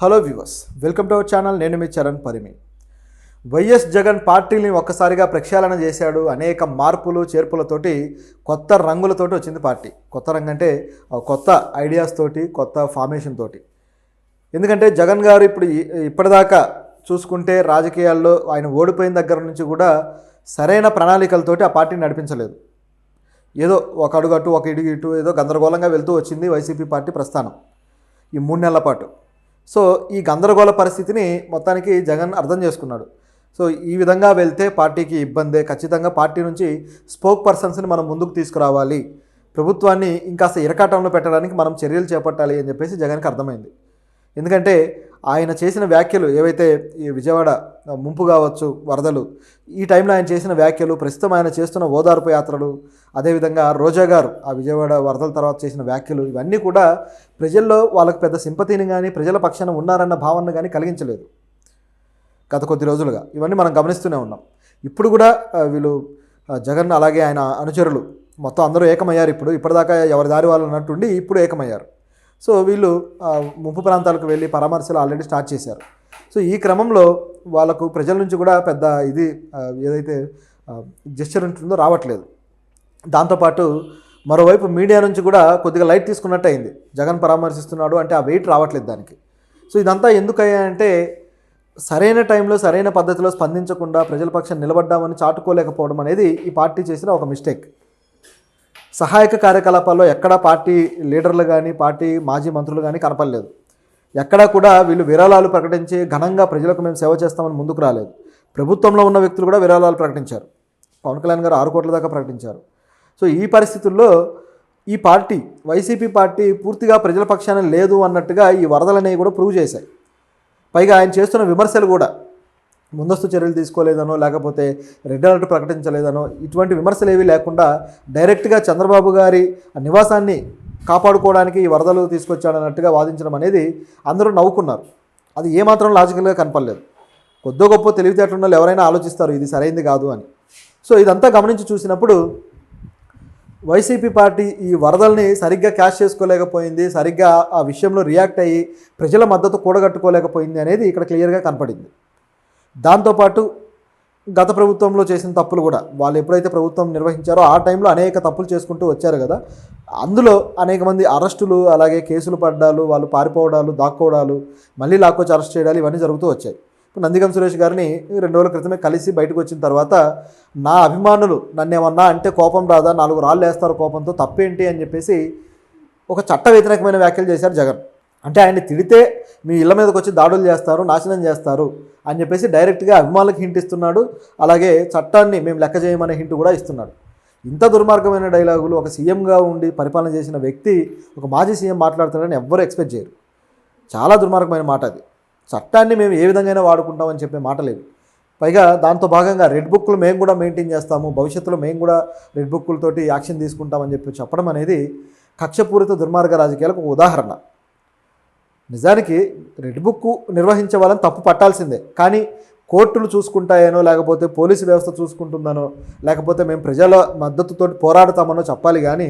Hello viewers, welcome to our channel. నేను మీ Charan Parimi. YS Jagan పార్టీని ఒక్కసారిగా ప్రక్షాళన చేశాడు. అనేక మార్పులు చేర్పులతోటి కొత్త రంగులతోటి వచ్చింది పార్టీ. కొత్త రంగు అంటే కొత్త ఐడియాస్ తోటి, కొత్త ఫార్మేషన్ తోటి. ఎందుకంటే జగన్ గారు ఇప్పటిదాకా చూసుకుంటే రాజకీయాల్లో ఆయన ఓడిపోయిన దగ్గర నుంచి కూడా సరైన ప్రణాళికలతోటి ఆ పార్టీని నడిపించలేదు. ఏదో ఒక అడుగు అటు ఒక ఇడుగు ఇటు ఏదో గందరగోళంగా వెళ్తూ వచ్చింది వైసీపీ పార్టీ ప్రస్థానం ఈ 3 నెలల పాటు. సో ఈ గందరగోళ పరిస్థితిని మొత్తానికి జగన్ అర్థం చేసుకున్నాడు. సో ఈ విధంగా వెళ్తే పార్టీకి ఇబ్బందే, ఖచ్చితంగా పార్టీ నుంచి స్పోక్ పర్సన్స్ని మనం ముందుకు తీసుకురావాలి, ప్రభుత్వాన్ని ఇంకాస్త ఇరకాటంలో పెట్టడానికి మనం చర్యలు చేపట్టాలి అని చెప్పేసి జగన్కి అర్థమైంది. ఎందుకంటే ఆయన చేసిన వ్యాఖ్యలు ఏవైతే ఈ విజయవాడ ముంపు కావచ్చు, వరదలు, ఈ టైంలో ఆయన చేసిన వ్యాఖ్యలు, ప్రస్తుతం ఆయన చేస్తున్న ఓదార్పు యాత్రలు, అదేవిధంగా రోజా గారు ఆ విజయవాడ వరదల తర్వాత చేసిన వ్యాఖ్యలు, ఇవన్నీ కూడా ప్రజల్లో వాళ్ళకి పెద్ద సింపతిని కానీ ప్రజల పక్షాన ఉన్నారన్న భావన కానీ కలిగించలేదు గత కొద్ది రోజులుగా. ఇవన్నీ మనం గమనిస్తూనే ఉన్నాం. ఇప్పుడు కూడా వీళ్ళు జగన్ అలాగే ఆయన అనుచరులు మొత్తం అందరూ ఏకమయ్యారు. ఇప్పటిదాకా ఎవరి దారి వాళ్ళు అన్నట్టుండి ఇప్పుడు ఏకమయ్యారు. సో వీళ్ళు ముంపు ప్రాంతాలకు వెళ్ళి పరామర్శలు ఆల్రెడీ స్టార్ట్ చేశారు. సో ఈ క్రమంలో వాళ్ళకు ప్రజల నుంచి కూడా పెద్ద ఏదైతే జెస్చర్ ఉంటుందో రావట్లేదు. దాంతోపాటు మరోవైపు మీడియా నుంచి కూడా కొద్దిగా లైట్ తీసుకున్నట్టు అయింది. జగన్ పరామర్శిస్తున్నాడు అంటే ఆ వెయిట్ రావట్లేదు దానికి. సో ఇదంతా ఎందుకయ్యాయంటే సరైన టైంలో సరైన పద్ధతిలో స్పందించకుండా ప్రజల పక్షం నిలబడ్డామని చాటుకోలేకపోవడం అనేది ఈ పార్టీ చేసిన ఒక మిస్టేక్. సహాయక కార్యకలాపాల్లో ఎక్కడా పార్టీ లీడర్లు కానీ పార్టీ మాజీ మంత్రులు కానీ కనపడలేదు. ఎక్కడా కూడా వీళ్ళు విరాళాలు ప్రకటించి ఘనంగా ప్రజలకు మేము సేవ చేస్తామని ముందుకు రాలేదు. ప్రభుత్వంలో ఉన్న వ్యక్తులు కూడా విరాళాలు ప్రకటించారు. పవన్ కళ్యాణ్ గారు 6 కోట్ల దాకా ప్రకటించారు. సో ఈ పరిస్థితుల్లో ఈ పార్టీ వైసీపీ పార్టీ పూర్తిగా ప్రజల పక్షాన లేదు అన్నట్టుగా ఈ వరదలనేవి కూడా ప్రూవ్ చేశాయి. పైగా ఆయన చేస్తున్న విమర్శలు కూడా ముందస్తు చర్యలు తీసుకోలేదనో లేకపోతే రెడ్ అలర్ట్ ప్రకటించలేదనో ఇటువంటి విమర్శలు ఏవీ లేకుండా డైరెక్ట్గా చంద్రబాబు గారి నివాసాన్ని కాపాడుకోవడానికి ఈ వరదలు తీసుకొచ్చాడన్నట్టుగా వాదించడం అనేది అందరూ నవ్వుకున్నారు. అది ఏమాత్రం లాజికల్గా కనపడలేదు. కొద్దో గొప్ప తెలివితేటలున్న వాళ్ళు ఎవరైనా ఆలోచిస్తారు ఇది సరైంది కాదు అని. సో ఇదంతా గమనించి చూసినప్పుడు వైసీపీ పార్టీ ఈ వరదల్ని సరిగ్గా క్యాష్ చేసుకోలేకపోయింది, సరిగ్గా ఆ విషయంలో రియాక్ట్ అయ్యి ప్రజల మద్దతు కూడగట్టుకోలేకపోయింది అనేది ఇక్కడ క్లియర్గా కనపడింది. దాంతోపాటు గత ప్రభుత్వంలో చేసిన తప్పులు కూడా వాళ్ళు ఎప్పుడైతే ప్రభుత్వం నిర్వహించారో ఆ టైంలో అనేక తప్పులు చేసుకుంటూ వచ్చారు కదా, అందులో అనేక మంది అరెస్టులు, అలాగే కేసులు పడ్డాలు, వాళ్ళు పారిపోవడాలు, దాక్కోవడాలు, మళ్ళీ లాక్కొచ్చి అరెస్ట్ చేయడాలు ఇవన్నీ జరుగుతూ వచ్చాయి. ఇప్పుడు నందిగం సురేష్ గారిని 2 రోజుల క్రితమే కలిసి బయటకు వచ్చిన తర్వాత నా అభిమానులు నన్ను ఏమన్నా అంటే కోపం రాదా, 4 రాళ్ళు వేస్తారు కోపంతో, తప్పేంటి అని చెప్పేసి ఒక చట్ట వ్యతిరేకమైన వ్యాఖ్యలు చేశారు జగన్. అంటే ఆయన్ని తిడితే మీ ఇళ్ల మీదకి వచ్చి దాడులు చేస్తారు, నాశనం చేస్తారు అని చెప్పేసి డైరెక్ట్గా అభిమానులకు హింట్ ఇస్తున్నాడు. అలాగే చట్టాన్ని మేము లెక్క చేయమనే హింట్ కూడా ఇస్తున్నాడు. ఇంత దుర్మార్గమైన డైలాగులు ఒక సీఎంగా ఉండి పరిపాలన చేసిన వ్యక్తి, ఒక మాజీ సీఎం మాట్లాడుతున్నాడని ఎవ్వరూ ఎక్స్పెక్ట్ చేయరు. చాలా దుర్మార్గమైన మాట అది. చట్టాన్ని మేము ఏ విధంగా వాడుకుంటామని చెప్పే మాట లేదు. పైగా దాంతో భాగంగా రెడ్ బుక్లు మేము కూడా మెయింటైన్ చేస్తాము, భవిష్యత్తులో మేము కూడా రెడ్ బుక్కులతోటి యాక్షన్ తీసుకుంటామని చెప్పడం అనేది కక్షపూరిత దుర్మార్గ రాజకీయాలకు ఒక ఉదాహరణ. నిజానికి రెడ్ బుక్ నిర్వహించే వాళ్ళని తప్పు పట్టాల్సిందే, కానీ కోర్టులు చూసుకుంటాయనో లేకపోతే పోలీసు వ్యవస్థ చూసుకుంటుందనో లేకపోతే మేము ప్రజల మద్దతుతో పోరాడతామనో చెప్పాలి. కానీ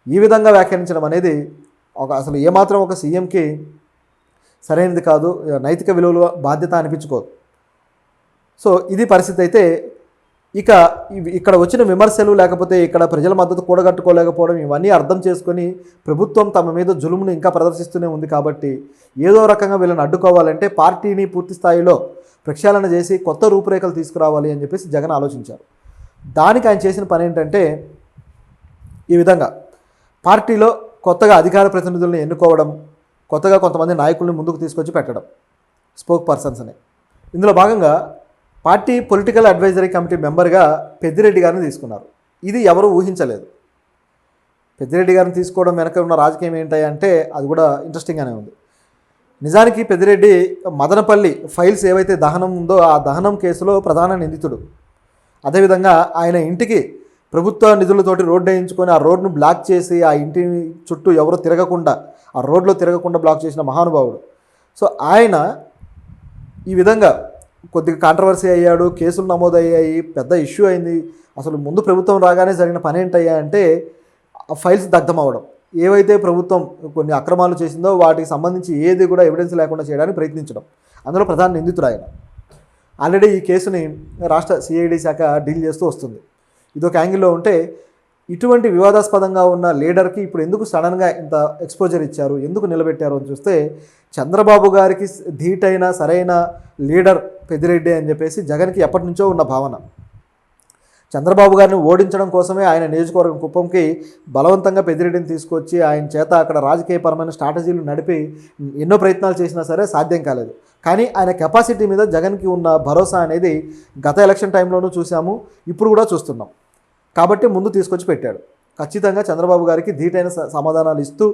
ఈ విధంగా వ్యాఖ్యానించడం అనేది అసలు ఏమాత్రం ఒక సీఎంకి సరైనది కాదు, నైతిక విలువలు బాధ్యత అనిపించుకోదు. సో ఇది పరిస్థితి. అయితే ఇక్కడ వచ్చిన విమర్శలు లేకపోతే ఇక్కడ ప్రజల మద్దతు కూడగట్టుకోలేకపోవడం ఇవన్నీ అర్థం చేసుకొని ప్రభుత్వం తమ మీద జులుమును ఇంకా ప్రదర్శిస్తూనే ఉంది. కాబట్టి ఏదో రకంగా వీళ్ళని అడ్డుకోవాలంటే పార్టీని పూర్తి స్థాయిలో ప్రక్షాళన చేసి కొత్త రూపురేఖలు తీసుకురావాలి అని చెప్పేసి జగన్ ఆలోచించారు. దానికి ఆయన చేసిన పని ఏంటంటే ఈ విధంగా పార్టీలో కొత్తగా అధికార ప్రతినిధులను ఎన్నుకోవడం, కొత్తగా కొంతమంది నాయకుల్ని ముందుకు తీసుకొచ్చి పెట్టడం, స్పోక్ పర్సన్స్ అని. ఇందులో భాగంగా పార్టీ పొలిటికల్ అడ్వైజరీ కమిటీ మెంబర్గా పెద్దిరెడ్డి గారిని తీసుకున్నారు. ఇది ఎవరు ఊహించలేదు. పెద్దిరెడ్డి గారిని తీసుకోవడం వెనక ఉన్న రాజకీయం ఏంటంటే అది కూడా ఇంట్రెస్టింగ్గానే ఉంది. నిజానికి పెద్దిరెడ్డి మదనపల్లి ఫైల్స్ ఏవైతే దహనం ఉందో ఆ దహనం కేసులో ప్రధాన నిందితుడు. అదేవిధంగా ఆయన ఇంటికి ప్రభుత్వ నిధులతోటి రోడ్డు వేయించుకొని ఆ రోడ్ను బ్లాక్ చేసి ఆ ఇంటి చుట్టూ ఎవరు తిరగకుండా, ఆ రోడ్లో తిరగకుండా బ్లాక్ చేసిన మహానుభావుడు. సో ఆయన ఈ విధంగా కొద్దిగా కాంట్రవర్సీ అయ్యాడు, కేసులు నమోదయ్యాయి, పెద్ద ఇష్యూ అయింది. అసలు ముందు ప్రభుత్వం రాగానే జరిగిన పని ఏంటయ్యా అంటే ఫైల్స్ దగ్ధం అవ్వడం. ఏవైతే ప్రభుత్వం కొన్ని అక్రమాలు చేసిందో వాటికి సంబంధించి ఏది కూడా ఎవిడెన్స్ లేకుండా చేయడానికి ప్రయత్నించడం, అందులో ప్రధాన నిందితుడు ఆయన. ఆల్రెడీ ఈ కేసుని రాష్ట్ర సిఐడి శాఖ డీల్ చేస్తూ వస్తుంది. ఇదొక యాంగిల్లో ఉంటే, ఇటువంటి వివాదాస్పదంగా ఉన్న లీడర్కి ఇప్పుడు ఎందుకు సడన్గా ఇంత ఎక్స్పోజర్ ఇచ్చారు, ఎందుకు నిలబెట్టారు అని చూస్తే, చంద్రబాబు గారికి ధీటైన సరైన లీడర్ పెద్దిరెడ్డి అని చెప్పేసి జగన్కి ఎప్పటి నుంచో ఉన్న భావన. చంద్రబాబు గారిని ఓడించడం కోసమే ఆయన నియోజకవర్గం కుప్పంకి బలవంతంగా పెద్దిరెడ్డిని తీసుకొచ్చి ఆయన చేత అక్కడ రాజకీయపరమైన స్ట్రాటజీలు నడిపి ఎన్నో ప్రయత్నాలు చేసినా సరే సాధ్యం కాలేదు. కానీ ఆయన కెపాసిటీ మీద జగన్కి ఉన్న భరోసా అనేది గత ఎలక్షన్ టైంలోనూ చూసాము, ఇప్పుడు కూడా చూస్తున్నాం. కాబట్టి ముందు తీసుకొచ్చి పెట్టాడు. ఖచ్చితంగా చంద్రబాబు గారికి ధీటైన సమాధానాలు ఇస్తూ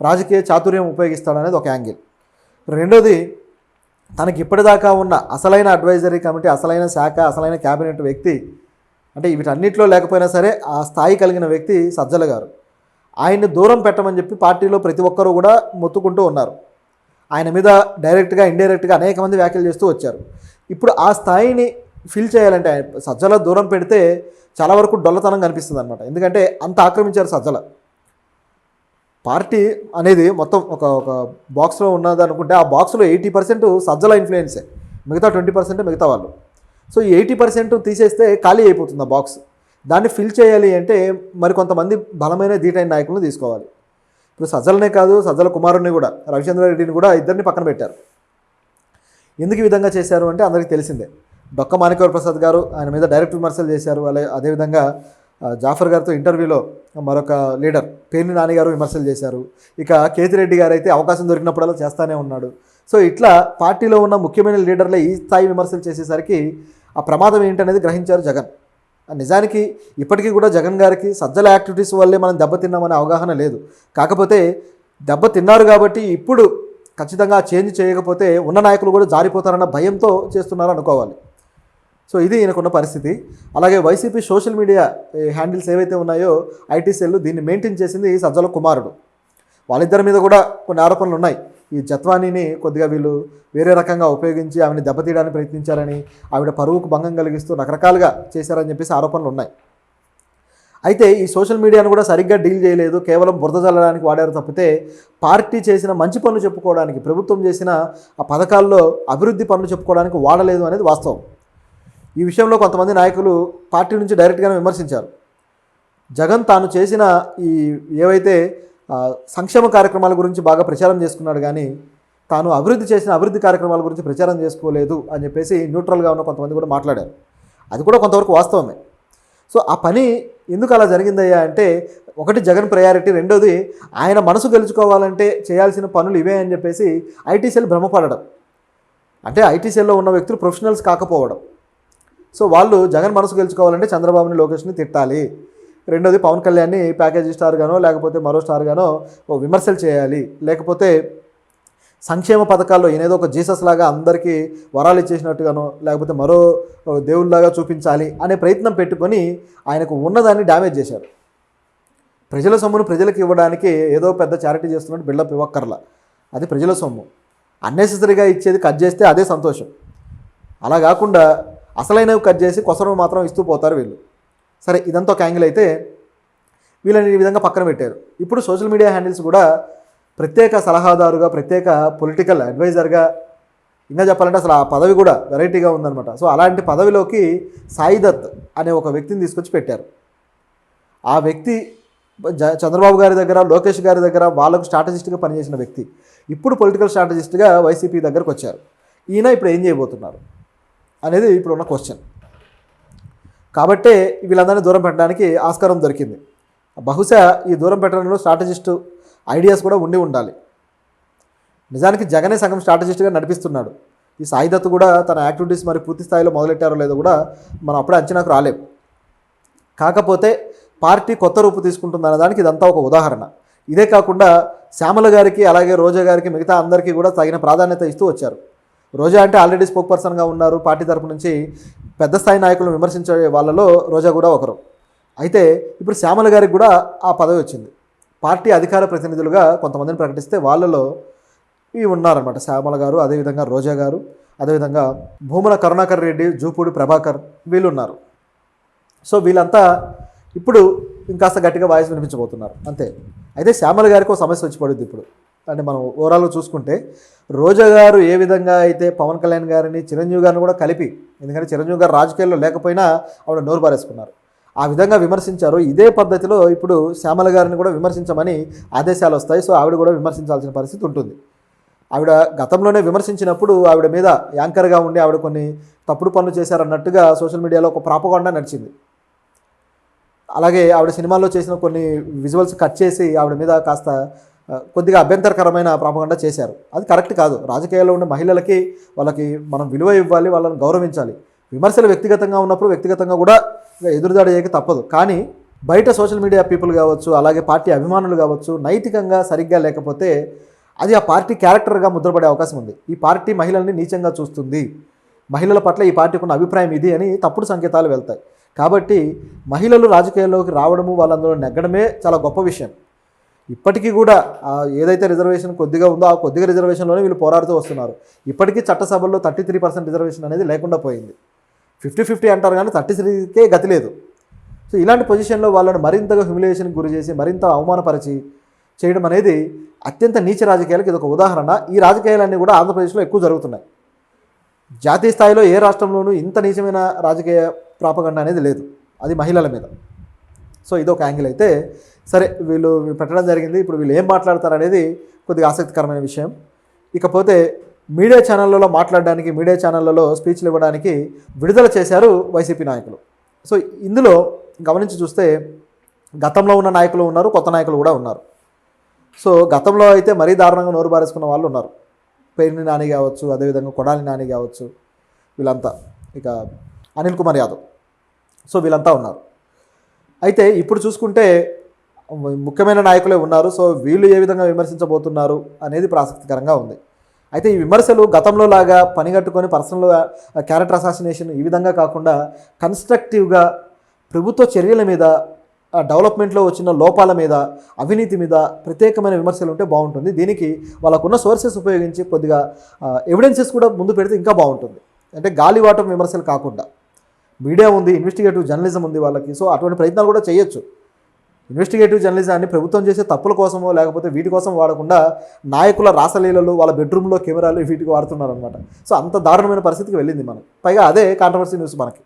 రాజకీయ చాతుర్యం ఉపయోగిస్తాడనేది ఒక యాంగిల్. రెండోది, తనకి ఇప్పటిదాకా ఉన్న అసలైన అడ్వైజరీ కమిటీ, అసలైన శాఖ, అసలైన క్యాబినెట్ వ్యక్తి, అంటే వీటన్నిటిలో లేకపోయినా సరే ఆ స్థాయి కలిగిన వ్యక్తి సజ్జల గారు. ఆయన్ని దూరం పెట్టమని చెప్పి పార్టీలో ప్రతి ఒక్కరూ కూడా మొత్తుకుంటూ ఉన్నారు. ఆయన మీద డైరెక్ట్గా ఇండైరెక్ట్గా అనేక మంది వ్యాఖ్యలు చేస్తూ వచ్చారు. ఇప్పుడు ఆ స్థాయిని ఫిల్ చేయాలంటే సజ్జల దూరం పెడితే చాలా వరకు డొల్లతనం కనిపిస్తుంది అనమాట. ఎందుకంటే అంత ఆక్రమించారు సజ్జల. పార్టీ అనేది మొత్తం ఒక బాక్స్లో ఉన్నది అనుకుంటే ఆ బాక్స్లో 80% సజ్జల ఇన్ఫ్లుయెన్సే, మిగతా 20% మిగతా వాళ్ళు. సో ఈ 80% తీసేస్తే ఖాళీ అయిపోతుంది ఆ బాక్స్. దాన్ని ఫిల్ చేయాలి అంటే మరి కొంతమంది బలమైన ధీటైన నాయకులను తీసుకోవాలి. ఇప్పుడు సజ్జలనే కాదు, సజ్జల కుమారుడిని కూడా, రవిచంద్రారెడ్డిని కూడా, ఇద్దరిని పక్కన పెట్టారు. ఎందుకు ఈ విధంగా చేశారు అంటే అందరికీ తెలిసిందే. డొక్క మాణిక్యవర ప్రసాద్ గారు ఆయన మీద డైరెక్ట్ విమర్శలు చేశారు. అదేవిధంగా జాఫర్ గారితో ఇంటర్వ్యూలో మరొక లీడర్ పేర్ని నాని గారు విమర్శలు చేశారు. ఇక కేతిరెడ్డి గారు అయితే అవకాశం దొరికినప్పుడల్లా చేస్తూనే ఉన్నాడు. సో ఇట్లా పార్టీలో ఉన్న ముఖ్యమైన లీడర్లే ఈ స్థాయి విమర్శలు చేసేసరికి ఆ ప్రమాదం ఏంటనేది గ్రహించారు జగన్. నిజానికి ఇప్పటికీ కూడా జగన్ గారికి సజ్జల యాక్టివిటీస్ వల్లే మనం దెబ్బతిన్నామనే అవగాహన లేదు. కాకపోతే దెబ్బతిన్నారు కాబట్టి ఇప్పుడు ఖచ్చితంగా చేంజ్ చేయకపోతే ఉన్న నాయకులు కూడా జారిపోతారన్న భయంతో చేస్తున్నారు అనుకోవాలి. సో ఇది ఈయనకున్న పరిస్థితి. అలాగే వైసీపీ సోషల్ మీడియా హ్యాండిల్స్ ఏవైతే ఉన్నాయో ఐటీ సెల్ దీన్ని మెయింటైన్ చేసింది సజ్జల కుమారుడు. వాళ్ళిద్దరి మీద కూడా కొన్ని ఆరోపణలు ఉన్నాయి. ఈ జత్వానీని కొద్దిగా వీళ్ళు వేరే రకంగా ఉపయోగించి ఆమెను దెబ్బతీయడానికి ప్రయత్నించారని, ఆవిడ పరువుకు భంగం కలిగిస్తూ రకరకాలుగా చేశారని చెప్పేసి ఆరోపణలు ఉన్నాయి. అయితే ఈ సోషల్ మీడియాను కూడా సరిగ్గా డీల్ చేయలేదు, కేవలం బురద చల్లడానికి వాడారు తప్పితే పార్టీ చేసిన మంచి పనులు చెప్పుకోవడానికి, ప్రభుత్వం చేసిన ఆ పథకాల్లో అభివృద్ధి పనులు చెప్పుకోవడానికి వాడలేదు అనేది వాస్తవం. ఈ విషయంలో కొంతమంది నాయకులు పార్టీ నుంచి డైరెక్ట్గానే విమర్శించారు. జగన్ తాను చేసిన ఈ ఏవైతే సంక్షేమ కార్యక్రమాల గురించి బాగా ప్రచారం చేసుకున్నాడు, కానీ తాను అభివృద్ధి చేసిన అభివృద్ధి కార్యక్రమాల గురించి ప్రచారం చేసుకోలేదు అని చెప్పేసి న్యూట్రల్గా ఉన్న కొంతమంది కూడా మాట్లాడారు. అది కూడా కొంతవరకు వాస్తవమే. సో ఆ పని ఎందుకు అలా జరిగిందయ్యా అంటే, ఒకటి జగన్ ప్రయారిటీ, రెండోది ఆయన మనసు గెలుచుకోవాలంటే చేయాల్సిన పనులు ఇవే అని చెప్పేసి ఐటీ సెల్ భ్రమపడడం. అంటే ఐటీ సెల్లో ఉన్న వ్యక్తులు ప్రొఫెషనల్స్ కాకపోవడం. సో వాళ్ళు జగన్ మనసు గెలుచుకోవాలంటే చంద్రబాబుని, లోకేష్ని తిట్టాలి, రెండోది పవన్ కళ్యాణ్ని ప్యాకేజీ స్టార్గానో లేకపోతే మరో స్టార్గానో విమర్శలు చేయాలి, లేకపోతే సంక్షేమ పథకాల్లో ఈయనేదో ఒక జీసస్ లాగా అందరికీ వరాలు ఇచ్చేసినట్టుగానో లేకపోతే మరో దేవుళ్ళలాగా చూపించాలి అనే ప్రయత్నం పెట్టుకొని ఆయనకు ఉన్నదాన్ని డ్యామేజ్ చేశారు. ప్రజల సొమ్మును ప్రజలకు ఇవ్వడానికి ఏదో పెద్ద చారిటీ చేస్తున్నట్టు బిల్డప్ ఇవ్వక్కర్లా, అది ప్రజల సొమ్ము. అన్నెసెసరీగా ఇచ్చేది కట్ చేస్తే అదే సంతోషం. అలా కాకుండా అసలైనవి కట్ చేసి కొసరం మాత్రం ఇస్తూ పోతారు వీళ్ళు. సరే, ఇదంతా ఒక యాంగిల్ అయితే వీళ్ళని ఈ విధంగా పక్కన పెట్టారు. ఇప్పుడు సోషల్ మీడియా హ్యాండిల్స్ కూడా ప్రత్యేక సలహాదారుగా, ప్రత్యేక పొలిటికల్ అడ్వైజర్గా, ఇంకా చెప్పాలంటే అసలు ఆ పదవి కూడా వెరైటీగా ఉందన్నమాట. సో అలాంటి పదవిలోకి సాయి దత్ అనే ఒక వ్యక్తిని తీసుకొచ్చి పెట్టారు. ఆ వ్యక్తి చంద్రబాబు గారి దగ్గర, లోకేష్ గారి దగ్గర వాళ్ళకు స్ట్రాటజిస్ట్గా పనిచేసిన వ్యక్తి. ఇప్పుడు పొలిటికల్ స్ట్రాటజిస్ట్గా వైసీపీ దగ్గరకు వచ్చారు. ఈయన ఇప్పుడు ఏం చేయబోతున్నారు అనేది ఇప్పుడు ఉన్న క్వశ్చన్. కాబట్టే వీళ్ళందరినీ దూరం పెట్టడానికి ఆస్కారం దొరికింది. బహుశా ఈ దూరం పెట్టడంలో స్ట్రాటజిస్టు ఐడియాస్ కూడా ఉండి ఉండాలి. నిజానికి జగనే సగం స్ట్రాటజిస్ట్గా నడిపిస్తున్నాడు. ఈ సాయి దత్ కూడా తన యాక్టివిటీస్ మరి పూర్తి స్థాయిలో మొదలెట్టారో లేదో కూడా మనం అప్పుడే అంచనాకు రాలేం. కాకపోతే పార్టీ కొత్త రూపు తీసుకుంటుందన్న దానికి ఇదంతా ఒక ఉదాహరణ. ఇదే కాకుండా శ్యామల గారికి, అలాగే రోజా గారికి, మిగతా అందరికీ కూడా తగిన ప్రాధాన్యత ఇస్తూ వచ్చారు. రోజా అంటే ఆల్రెడీ స్పోక్ పర్సన్గా ఉన్నారు. పార్టీ తరపు నుంచి పెద్ద స్థాయి నాయకులను విమర్శించే వాళ్ళలో రోజా కూడా ఒకరు. అయితే ఇప్పుడు శ్యామల గారికి కూడా ఆ పదవి వచ్చింది. పార్టీ అధికార ప్రతినిధులుగా కొంతమందిని ప్రకటిస్తే వాళ్ళలో ఇవి ఉన్నారన్నమాట. శ్యామల గారు, అదేవిధంగా రోజా గారు, అదేవిధంగా భూమన కరుణాకర్ రెడ్డి, జూపూడి ప్రభాకర్, వీళ్ళు ఉన్నారు. సో వీళ్ళంతా ఇప్పుడు ఇంకాస్త గట్టిగా వాయిస్ వినిపించబోతున్నారు అంతే. అయితే శ్యామల గారికి ఒక సమస్య వచ్చి పడుద్ది ఇప్పుడు. అంటే మనం ఓవరాల్గా చూసుకుంటే రోజా గారు ఏ విధంగా అయితే పవన్ కళ్యాణ్ గారిని చిరంజీవి గారిని కూడా కలిపి, ఎందుకంటే చిరంజీవి గారు రాజకీయాల్లో లేకపోయినా ఆవిడ నోరు బారేసుకున్నారు, ఆ విధంగా విమర్శించారు. ఇదే పద్ధతిలో ఇప్పుడు శ్యామల గారిని కూడా విమర్శించమని ఆదేశాలు వస్తాయి. సో ఆవిడ కూడా విమర్శించాల్సిన పరిస్థితి ఉంటుంది. ఆవిడ గతంలోనే విమర్శించినప్పుడు ఆవిడ మీద యాంకర్గా ఉండి ఆవిడ కొన్ని తప్పుడు పనులు చేశారన్నట్టుగా సోషల్ మీడియాలో ఒక ప్రాపగాండా నడిచింది. అలాగే ఆవిడ సినిమాల్లో చేసిన కొన్ని విజువల్స్ కట్ చేసి ఆవిడ మీద కాస్త కొద్దిగా అభ్యంతరకరమైన ప్రాపగాండా చేశారు. అది కరెక్ట్ కాదు. రాజకీయాల్లో ఉండే మహిళలకి వాళ్ళకి మనం విలువ ఇవ్వాలి, వాళ్ళని గౌరవించాలి. విమర్శలు వ్యక్తిగతంగా ఉన్నప్పుడు వ్యక్తిగతంగా కూడా ఎదురుదాడి చేయక తప్పదు. కానీ బయట సోషల్ మీడియా పీపుల్ కావచ్చు, అలాగే పార్టీ అభిమానులు కావచ్చు, నైతికంగా సరిగ్గా లేకపోతే అది ఆ పార్టీ క్యారెక్టర్గా ముద్రపడే అవకాశం ఉంది. ఈ పార్టీ మహిళల్ని నీచంగా చూస్తుంది, మహిళల పట్ల ఈ పార్టీకి ఉన్న అభిప్రాయం ఇది అని తప్పుడు సంకేతాలు వెళ్తాయి. కాబట్టి మహిళలు రాజకీయాల్లోకి రావడము, వాళ్ళందరూ నెగ్గడమే చాలా గొప్ప విషయం. ఇప్పటికీ కూడా ఏదైతే రిజర్వేషన్ కొద్దిగా ఉందో ఆ కొద్దిగా రిజర్వేషన్లోనే వీళ్ళు పోరాడుతూ వస్తున్నారు. ఇప్పటికీ చట్టసభల్లో 33% రిజర్వేషన్ అనేది లేకుండా పోయింది. 50-50 అంటారు కానీ 33కే గతి లేదు. సో ఇలాంటి పొజిషన్లో వాళ్ళని మరింతగా హ్యూమిలియేషన్కి గురి చేసి మరింత అవమానపరిచి చేయడం అనేది అత్యంత నీచ రాజకీయాలకు ఇది ఒక ఉదాహరణ. ఈ రాజకీయాలన్నీ కూడా ఆంధ్రప్రదేశ్లో ఎక్కువ జరుగుతున్నాయి. జాతీయ స్థాయిలో ఏ రాష్ట్రంలోనూ ఇంత నీచమైన రాజకీయ ప్రాపగండ అనేది లేదు, అది మహిళల మీద. సో ఇది ఒక యాంగిల్ అయితే సరే, వీళ్ళు పెట్టడం జరిగింది. ఇప్పుడు వీళ్ళు ఏం మాట్లాడతారు అనేది కొద్దిగా ఆసక్తికరమైన విషయం. ఇకపోతే మీడియా ఛానళ్ళలో మాట్లాడడానికి, మీడియా ఛానళ్ళలో స్పీచ్లు ఇవ్వడానికి విడుదల చేశారు వైసీపీ నాయకులు. సో ఇందులో గమనించి చూస్తే గతంలో ఉన్న నాయకులు ఉన్నారు, కొత్త నాయకులు కూడా ఉన్నారు. సో గతంలో అయితే మరీ దారుణంగా నోరు బారేసుకున్న వాళ్ళు ఉన్నారు. పేర్ని నాని కావచ్చు, అదేవిధంగా కొడాలి నాని కావచ్చు, వీళ్ళంతా, ఇక అనిల్ కుమార్ యాదవ్, సో వీళ్ళంతా ఉన్నారు. అయితే ఇప్పుడు చూసుకుంటే ముఖ్యమైన నాయకులే ఉన్నారు. సో వీళ్ళు ఏ విధంగా విమర్శించబోతున్నారు అనేది ఇప్పుడు ఆసక్తికరంగా ఉంది. అయితే ఈ విమర్శలు గతంలో లాగా పనిగట్టుకొని పర్సనల్ క్యారెక్టర్ అసాసినేషన్ ఈ విధంగా కాకుండా కన్స్ట్రక్టివ్గా ప్రభుత్వ చర్యల మీద, డెవలప్మెంట్లో వచ్చిన లోపాల మీద, అవినీతి మీద ప్రత్యేకమైన విమర్శలు ఉంటే బాగుంటుంది. దీనికి వాళ్ళకున్న సోర్సెస్ ఉపయోగించి కొద్దిగా ఎవిడెన్సెస్ కూడా ముందు పెడితే ఇంకా బాగుంటుంది. అంటే గాలివాటం విమర్శలు కాకుండా మీడియా ఉంది, ఇన్వెస్టిగేటివ్ జర్నలిజం ఉంది వాళ్ళకి. సో అటువంటి ప్రయత్నాలు కూడా చేయొచ్చు. ఇన్వెస్టిగేటివ్ జర్నలిజాన్ని ప్రభుత్వం చేసే తప్పుల కోసమో లేకపోతే వీటి కోసం వాడకుండా నాయకుల రాసలీలలు, వాళ్ళ బెడ్రూమ్లో కెమెరాలు వీటికి వాడుతున్నారనమాట. సో అంత దారుణమైన పరిస్థితికి వెళ్ళింది మనం. పైగా అదే కాంట్రవర్సీ న్యూస్ మనకి.